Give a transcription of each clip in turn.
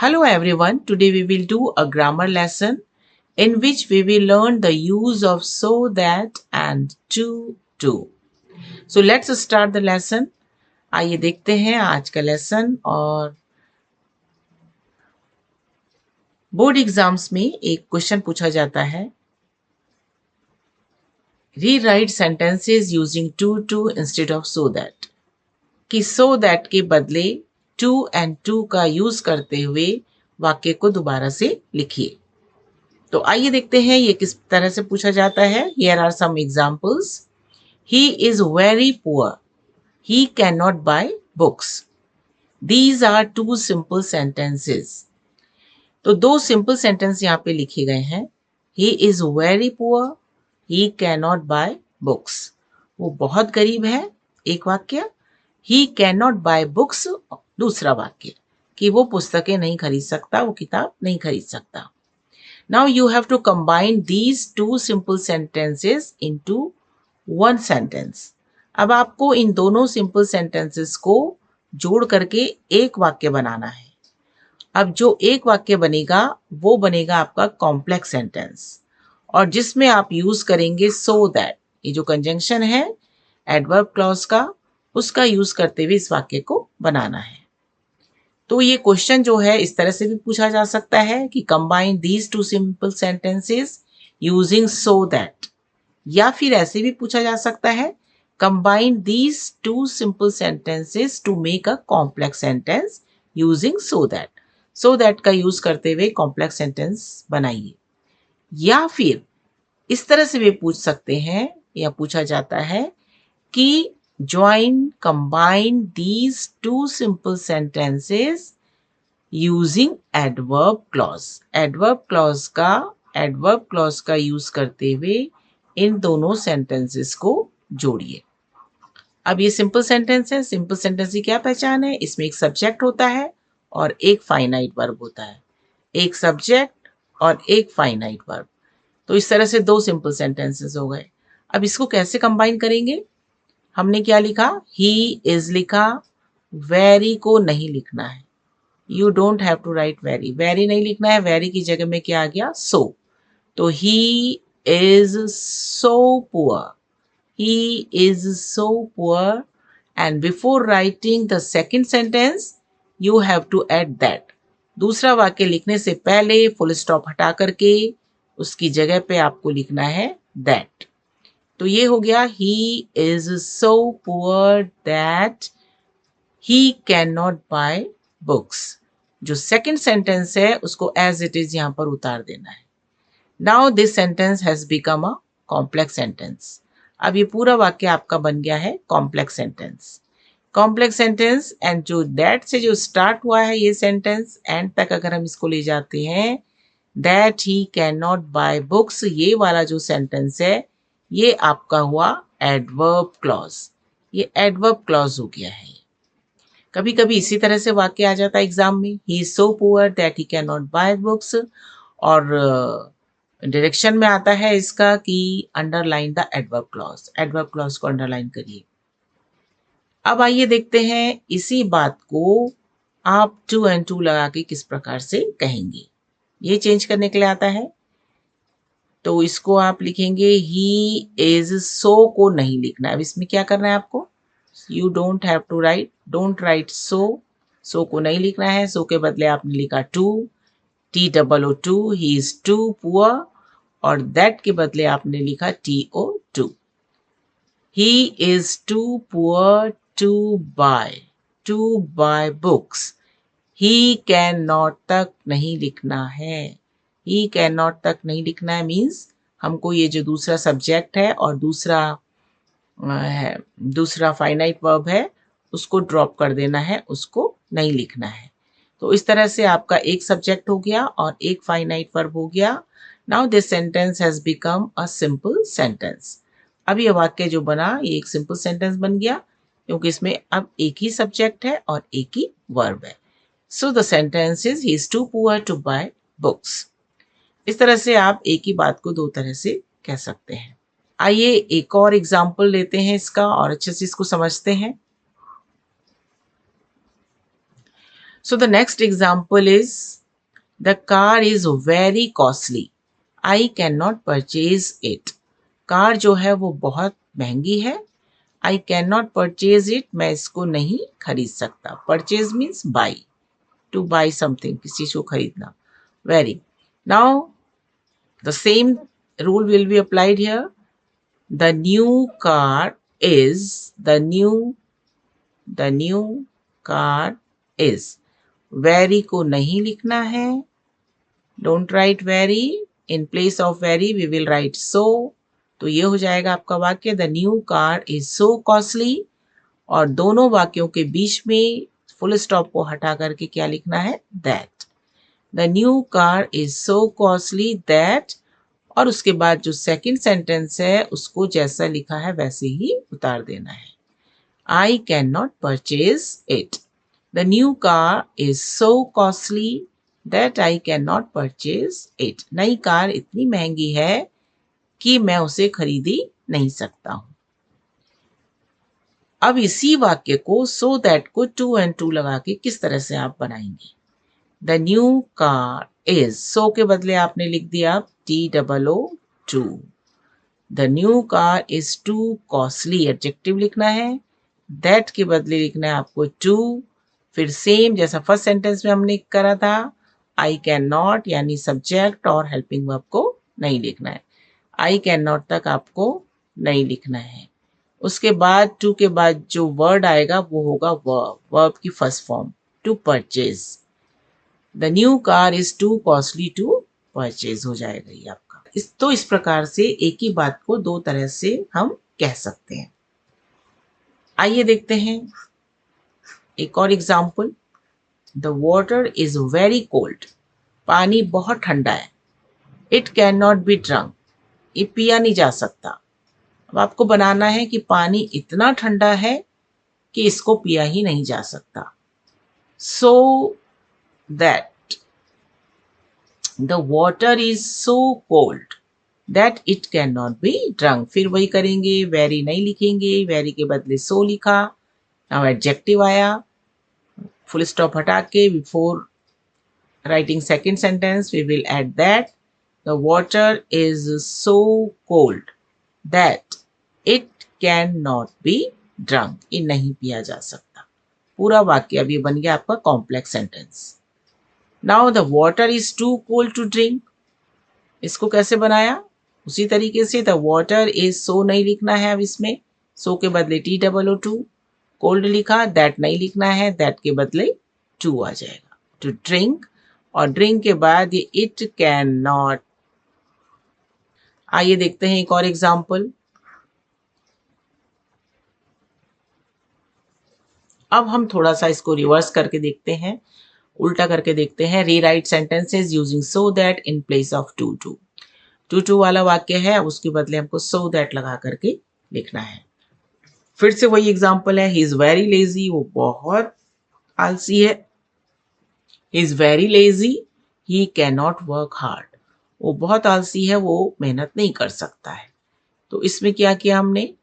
Hello everyone, today we will do a grammar lesson in which we will learn the use of so that and to. So let's start the lesson. आइए देखते हैं आज का lesson और board exams में एक question पूछा जाता है rewrite sentences using too instead of so that कि सो दैट के बदले टू एंड टू का यूज करते हुए वाक्य को दोबारा से लिखिए। तो आइए देखते हैं ये किस तरह से पूछा जाता है। Here are some examples. He is very poor, he can not buy books. These are two simple sentences. तो दो सिंपल सेंटेंस यहाँ पे लिखे गए हैं। He is very poor, he can not buy books. वो बहुत गरीब है, एक वाक्य। He can not buy books, दूसरा वाक्य कि वो पुस्तकें नहीं खरीद सकता, वो किताब नहीं खरीद सकता। Now you have to combine these two simple sentences into one sentence. अब आपको इन दोनों सिंपल सेंटेंसेस को जोड़ करके एक वाक्य बनाना है। अब जो एक वाक्य बनेगा वो बनेगा आपका कॉम्प्लेक्स सेंटेंस और जिसमें आप यूज करेंगे सो दैट। ये जो कंजंक्शन है एडवर्ब क्लॉज का, उसका यूज करते हुए इस वाक्य को बनाना है। तो ये क्वेश्चन जो है इस तरह से भी पूछा जा सकता है कि combine these two simple sentences using so that, या फिर ऐसे भी पूछा जा सकता है combine these two simple sentences to make a complex sentence using so that. So that का यूज करते हुए कॉम्प्लेक्स सेंटेंस बनाइए। या फिर इस तरह से भी पूछ सकते हैं या पूछा जाता है कि join combine these two simple sentences using adverb clause। adverb clause का यूज करते हुए इन दोनों सेंटेंसेस को जोड़िए। अब ये सिंपल सेंटेंस है। सिंपल सेंटेंस की क्या पहचान है? इसमें एक सब्जेक्ट होता है और एक फाइनाइट वर्ब होता है। एक सब्जेक्ट और एक फाइनाइट वर्ब। तो इस तरह से दो सिंपल सेंटेंसेस हो गए। अब इसको कैसे कंबाइन करेंगे? हमने क्या लिखा? ही इज लिखा, वेरी को नहीं लिखना है। You don't have to write very, very नहीं लिखना है। वेरी की जगह में क्या आ गया? सो। तो he is so poor, he is so poor, and before writing the second sentence you have to add that. दूसरा वाक्य लिखने से पहले फुल स्टॉप हटा करके उसकी जगह पे आपको लिखना है दैट। तो ये हो गया he is so poor that he can not buy books. जो सेकंड सेंटेंस है उसको एज इट इज यहां पर उतार देना है। Now this sentence has become a complex sentence. अब ये पूरा वाक्य आपका बन गया है complex sentence. Complex sentence and जो दैट से जो स्टार्ट हुआ है ये सेंटेंस एंड तक अगर हम इसको ले जाते हैं, that he can not buy books, ये वाला जो सेंटेंस है ये आपका हुआ एडवर्ब क्लॉज। ये एडवर्ब क्लॉज हो गया है। कभी कभी इसी तरह से वाक्य आ जाता है एग्जाम में, he is so poor that he can not buy books, और डायरेक्शन में आता है इसका कि underline the adverb clause. Adverb clause को अंडरलाइन करिए। अब आइए देखते हैं इसी बात को आप टू एंड टू लगा के किस प्रकार से कहेंगे। ये चेंज करने के लिए आता है। तो इसको आप लिखेंगे ही इज सो को नहीं लिखना है। अब इसमें क्या करना है आपको? You don't have to write, don't write so. So को नहीं लिखना है। सो के बदले आपने लिखा too, TOO, he is too poor, और दैट के बदले आपने लिखा TO2। He is too poor to buy books. He can not तक नहीं लिखना है। ही कैन नॉट तक नहीं लिखना है मीन्स हमको ये जो दूसरा सब्जेक्ट है और दूसरा फाइनाइट वर्ब है उसको ड्रॉप कर देना है, उसको नहीं लिखना है। तो इस तरह से आपका एक सब्जेक्ट हो गया और एक फाइनाइट वर्ब हो गया। Now this sentence has become a simple sentence. अब ये वाक्य जो बना ये एक सिंपल सेंटेंस बन गया क्योंकि इसमें अब एक ही सब्जेक्ट है और एक ही वर्ब है। So the sentence is he is too poor to buy books. इस तरह से आप एक ही बात को दो तरह से कह सकते हैं। आइए एक और एग्जाम्पल लेते हैं इसका और अच्छे से इसको समझते हैं। So the next example is the car is very costly. I cannot purchase it. Car जो है वो बहुत महंगी है. I cannot purchase it. मैं इसको नहीं खरीद सकता. Purchase means buy. To buy something. किसी चीज को खरीदना. Very. Now the same rule will be applied here. The new car is the new car is. Very को नहीं लिखना है. Don't write very. In place of very we will write so. तो ये हो जाएगा आपका वाक्य the new car is so costly. और दोनों वाक्यों के बीच में फुल स्टॉप को हटा करके क्या लिखना है that. The new car is so costly that. और उसके बाद जो सेकंड सेंटेंस है उसको जैसा लिखा है वैसे ही उतार देना है. I can not purchase it. The new car is so costly that I can not purchase it. नई कार इतनी महंगी है कि मैं उसे खरीदी नहीं सकता हूं. अब इसी वाक्य को सो दैट को टू एंड टू लगा के किस तरह से आप बनाएंगे. The new car is. So के बदले आपने लिख दिया TOO. The new car is too costly. Adjective लिखना है. दैट के बदले लिखना है आपको टू. फिर सेम जैसा फर्स्ट सेंटेंस में हमने करा था आई कैन नॉट यानी सब्जेक्ट और हेल्पिंग वर्ब को नहीं लिखना है. आई कैन नॉट तक आपको नहीं लिखना है. उसके बाद टू के बाद जो वर्ड आएगा वो होगा वर्ब. वर्ब की first form to purchase. The new car is too costly to purchase हो जाएगा ये आपका. इस प्रकार से एक ही बात को दो तरह से हम कह सकते हैं. आइए देखते हैं एक और example. The water is very cold. पानी बहुत ठंडा है. It can not B drunk. ये पिया नहीं जा सकता. अब आपको बनाना है कि पानी इतना ठंडा है कि इसको पिया ही नहीं जा सकता. So that the water is so cold that it can not B drunk. फिर वही करेंगे. वेरी नहीं लिखेंगे. वेरी के बदले सो लिखा. नाउ एडजेक्टिव आया. फुल स्टॉप हटा के before writing second sentence we will add that. The water is so cold that it cannot be drunk. ये नहीं पिया जा सकता. पूरा वाक्य अभी बन गया आपका complex sentence. Now the water is too cold to drink. इसको कैसे बनाया उसी तरीके से. The water is so नहीं लिखना है. अब इसमें so के बदले TOO. cold लिखा. that नहीं लिखना है. that के बदले to आ जाएगा. to drink. और ड्रिंक के बाद ये इट कैन नॉट. आइए देखते हैं एक और एग्जाम्पल. अब हम थोड़ा सा इसको रिवर्स करके देखते हैं. उल्टा करके देखते हैं. Rewrite sentences using so that in place of too वाला वाक्य है. उसके बदले हमको सो दैट लगा करके लिखना है. फिर से वही एग्जाम्पल है. He is very lazy. वो बहुत आलसी है. He is very lazy. He can not work hard. वो बहुत आलसी है. वो मेहनत नहीं कर सकता है. तो इसमें क्या किया हमने.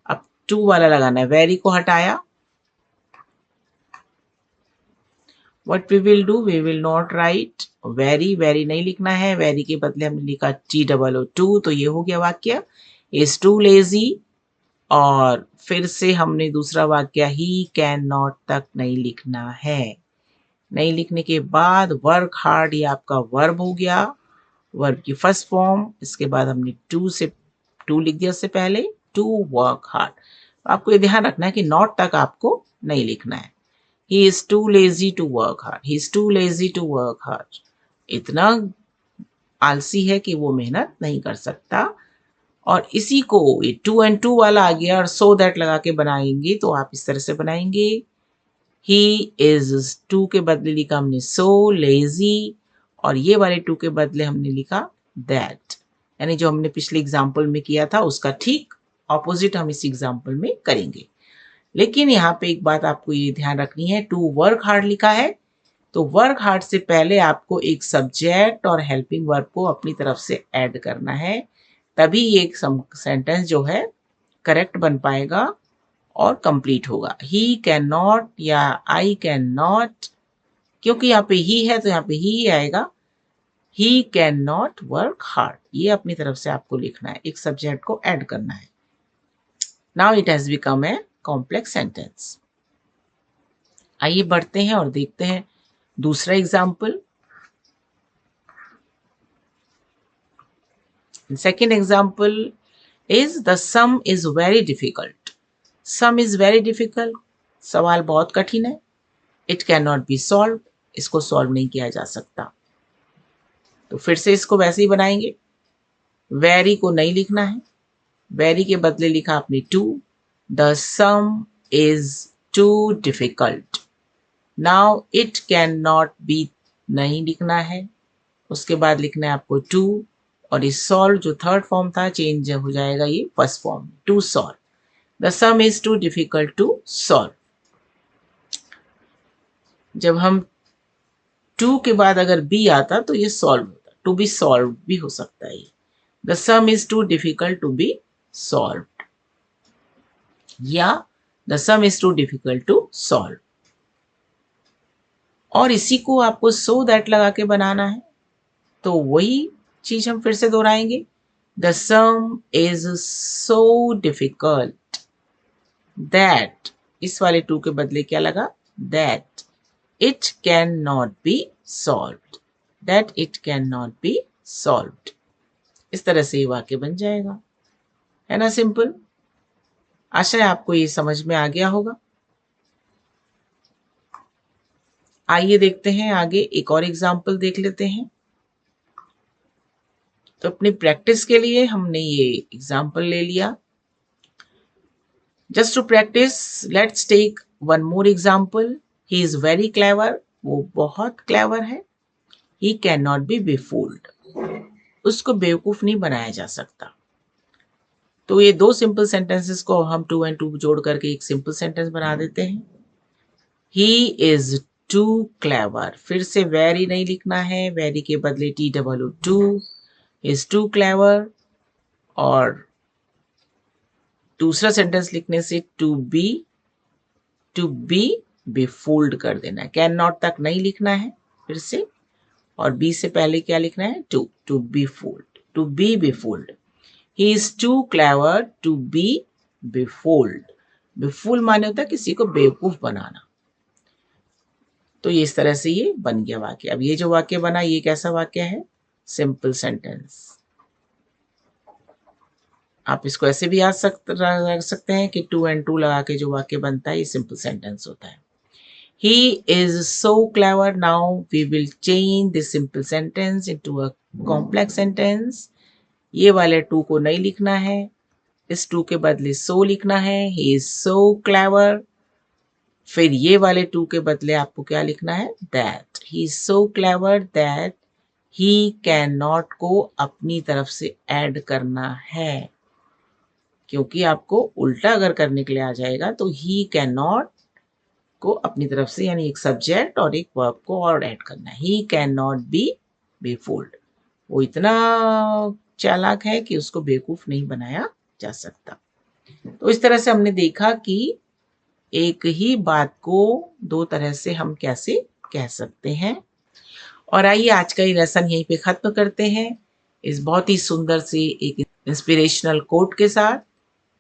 अब टू वाला लगाना है. वेरी को हटाया. What we will do, we will not write very. Very नहीं लिखना है. वेरी के बदले हमने लिखा TOO. तो ये हो गया वाक्य is too lazy. और फिर से हमने दूसरा वाक्य ही कैन नॉट तक नहीं लिखना है. नहीं लिखने के बाद वर्क हार्ड ये आपका वर्ब हो गया. वर्ब की फर्स्ट फॉर्म. इसके बाद हमने टू लिख दिया. उससे पहले टू वर्क हार्ड. आपको ये ध्यान रखना है कि नॉट तक आपको नहीं लिखना है. He is too lazy to work hard. He is too lazy to work hard. इतना आलसी है कि वो मेहनत नहीं कर सकता. और इसी को ये टू एंड टू वाला आ गया और सो दैट लगा के बनाएंगे तो आप इस तरह से बनाएंगे. ही इज टू के बदले लिखा हमने सो लेजी. और ये वाले टू के बदले हमने लिखा दैट. यानी जो हमने पिछले एग्जाम्पल में किया था उसका ठीक ऑपोजिट हम इस एग्जाम्पल में करेंगे. लेकिन यहाँ पे एक बात आपको ये ध्यान रखनी है. टू वर्क हार्ड लिखा है तो वर्क हार्ड से पहले आपको एक सब्जेक्ट और हेल्पिंग वर्ब को अपनी तरफ से ऐड करना है. तभी ये एक सेंटेंस जो है करेक्ट बन पाएगा और कंप्लीट होगा. ही कैन नॉट या आई कैन नॉट क्योंकि यहाँ पे ही है तो यहाँ पे ही आएगा। ही कैन नॉट वर्क हार्ड, ये अपनी तरफ से आपको लिखना है, एक सब्जेक्ट को ऐड करना है। Now it has become a complex sentence. आइए बढ़ते हैं और देखते हैं दूसरा example. Second example is the sum is very difficult. Some is very difficult, सवाल बहुत कठिन है। It can not B solve, इसको सॉल्व नहीं किया जा सकता। तो फिर से इसको वैसे ही बनाएंगे। वेरी को नहीं लिखना है, वेरी के बदले लिखा आपने too. The sum is too difficult. Now it can not be नहीं लिखना है, उसके बाद लिखना है आपको टू, और इस सॉल्व जो थर्ड फॉर्म था चेंज हो जाएगा ये first form, to solve. The sum is too difficult to solve. जब हम टू के बाद अगर बी आता तो ये सॉल्व होता, टू बी सॉल्व भी हो सकता है। The sum is too difficult to be solve, या the sum is too difficult to solve. और इसी को आपको सो दैट लगा के बनाना है, तो वही चीज हम फिर से दोहराएंगे। The sum is so difficult that, इस वाले टू के बदले क्या लगा, that it can not B solved, that it can not B solved. इस तरह से ये वाक्य बन जाएगा, है ना, सिंपल। आशा है आपको ये समझ में आ गया होगा। आइए देखते हैं आगे, एक और एग्जाम्पल देख लेते हैं। तो अपनी प्रैक्टिस के लिए हमने ये एग्जाम्पल ले लिया। Just to practice, let's take one more example. He is very clever, वो बहुत क्लेवर है। He can not be befooled, उसको बेवकूफ नहीं बनाया जा सकता। तो ये दो सिंपल सेंटेंसेस को हम टू एंड टू जोड़ करके एक सिंपल सेंटेंस बना देते हैं। ही इज टू क्लेवर, फिर से वेरी नहीं लिखना है, वेरी के बदले T double too, is too clever. और दूसरा सेंटेंस लिखने से टू बी बेफोल्ड कर देना है, कैन नॉट तक नहीं लिखना है फिर से, और बी से पहले क्या लिखना है, to be fooled, to be befooled. He is too clever to be befooled. Befool माने होता है किसी को बेवकूफ बनाना। तो ये इस तरह से ये बन गया वाक्य। अब ये जो वाक्य बना ये कैसा वाक्य है, सिंपल सेंटेंस। आप इसको ऐसे भी याद रख सकते हैं कि टू एंड टू लगा के जो वाक्य बनता है ये सिंपल सेंटेंस होता है। He is so clever. Now we will change this simple sentence into a complex sentence. ये वाले टू को नहीं लिखना है, इस टू के बदले so लिखना है। He is so clever. फिर ये वाले टू के बदले आपको क्या लिखना है, that. He is so clever that he cannot को अपनी तरफ से ऐड करना है, क्योंकि आपको उल्टा अगर करने के लिए आ जाएगा तो he cannot को अपनी तरफ से, यानी एक सब्जेक्ट और एक वर्ब को और ऐड करना है। ही कैन नॉट बी बेफोल्ड, वो इतना चालाक है कि उसको बेवकूफ नहीं बनाया जा सकता। तो इस तरह से हमने देखा कि एक ही बात को दो तरह से हम कैसे कह सकते हैं। और आइए आज का ये लेसन यहीं पे खत्म करते हैं इस बहुत ही सुंदर से एक इंस्पिरेशनल कोट के साथ।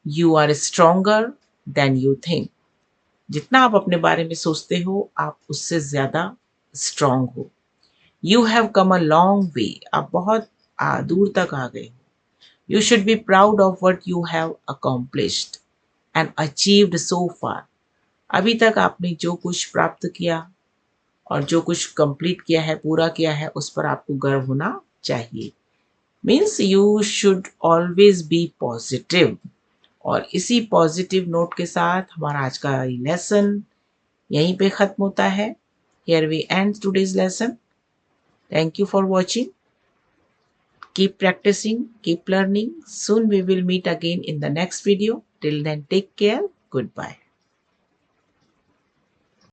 You are stronger than you think. जितना आप अपने बारे में सोचते हो आप उससे ज्यादा स्ट्रांग हो। You have come a long way, आप बहुत दूर तक आ गए हो। You should be proud of what you have accomplished and achieved so far. अभी तक आपने जो कुछ प्राप्त किया और जो कुछ कंप्लीट किया है, पूरा किया है, उस पर आपको गर्व होना चाहिए। Means you should always be positive. और इसी पॉजिटिव नोट के साथ हमारा आज का लेसन यहीं पे खत्म होता है। Here we end today's lesson. Thank you for watching. Keep practicing, keep learning. Soon we will meet again in the next video. Till then, take care. Goodbye.